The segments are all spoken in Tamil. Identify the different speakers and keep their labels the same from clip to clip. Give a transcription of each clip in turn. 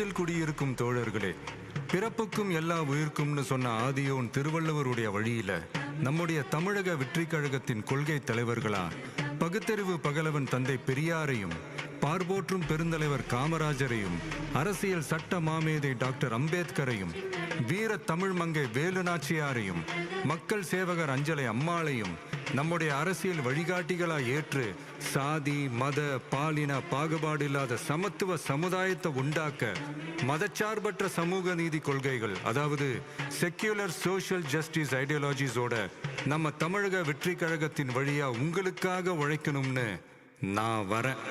Speaker 1: நெஞ்சில் குடியிருக்கும் தோழர்களே, பிறப்புக்கும் எல்லா உயிர்க்கும்னு சொன்ன ஆதியோன் திருவள்ளுவருடைய வழியில நம்முடைய தமிழக வெற்றி கழகத்தின் கொள்கை தலைவர்களா பகுத்தறிவு பகலவன் தந்தை பெரியாரையும், பார்போற்றும் பெருந்தலைவர் காமராஜரையும், அரசியல் சட்ட மாமேதை டாக்டர் அம்பேத்கரையும், வீர தமிழ் மங்கை வேலு நாச்சியாரையும், மக்கள் சேவகர் அஞ்சலை அம்மாளையும் நம்முடைய அரசியல் வழிகாட்டிகளாய் ஏற்று சாதி மத பாலின பாகுபாடு இல்லாத சமத்துவ சமுதாயத்தை உண்டாக்க மதச்சார்பற்ற சமூக நீதி கொள்கைகள், அதாவது செக்யூலர் சோஷியல் ஜஸ்டிஸ் ஐடியாலஜிஸோட நம்ம தமிழக வெற்றி கழகத்தின் வழியா உங்களுக்காக உழைக்கணும்னு நான் வரேன்.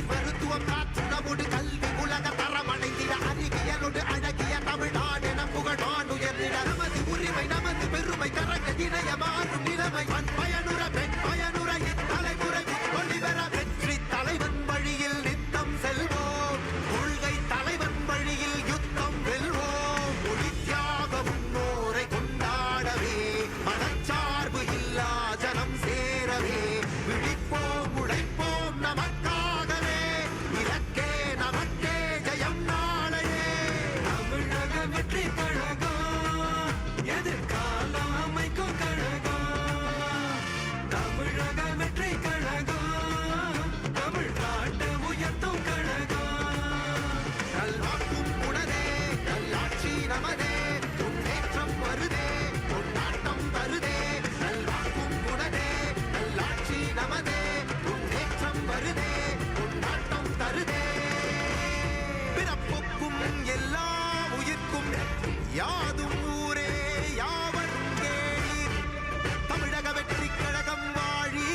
Speaker 2: மருத்துவம் காற்றுணவோடு கல்வி உலக தரமடைந்திட அறிவியலோடு அழகிய தமிழ்நாடு என புகழான் உயர்ந்திட நமது உரிமை நமது பெருமை கரங்க இணைய மாறும் நிலைமை பயனுற பெண் பயனுற இத்தலைமுறை ஒளிவர வெற்றி தலைவன் வழியில் நித்தம் செல்வோம், கொள்கை தலைவன் வழியில் யுத்தம் வெல்வோம். ஒளி தியாக முன்னோரை கொண்டாடவே மனச்சார்பு இல்லா ஜனம் சேரவே விழிப்போம் உழைப்போம் நமக்காகவே இலக்கே நமக்கே ஜெயம் நாளையே. தமிழக வெற்றி கழகம் எதிர்காலம் அமைக்கும் கழகம். தமிழக வெற்றி கழகம் தமிழ்நாட்டை உயர்த்தும் கழகம். நல்வாக்கும் உடனே நல்லாட்சி நமதே, முன்னேற்றம் வருதே கொண்டாட்டம் வருதே. நல்வாக்கும் உடனே நல்லாட்சி நமதே, முன்னேற்றம் வருதே கொண்டாட்டம் தருதே. பிறப்புக்கும் எல்லா உயிர்க்கும் யாதும் ஊரே யாவரும் கேளீர். தமிழக வெற்றி கழகம் வாழி.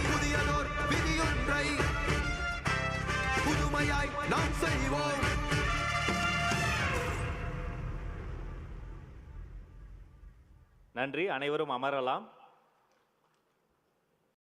Speaker 2: புதியதோர் விதியொன்றை புதுமையாய் நாம் செய்வோம்.
Speaker 3: நன்றி. அனைவரும் அமரலாம்.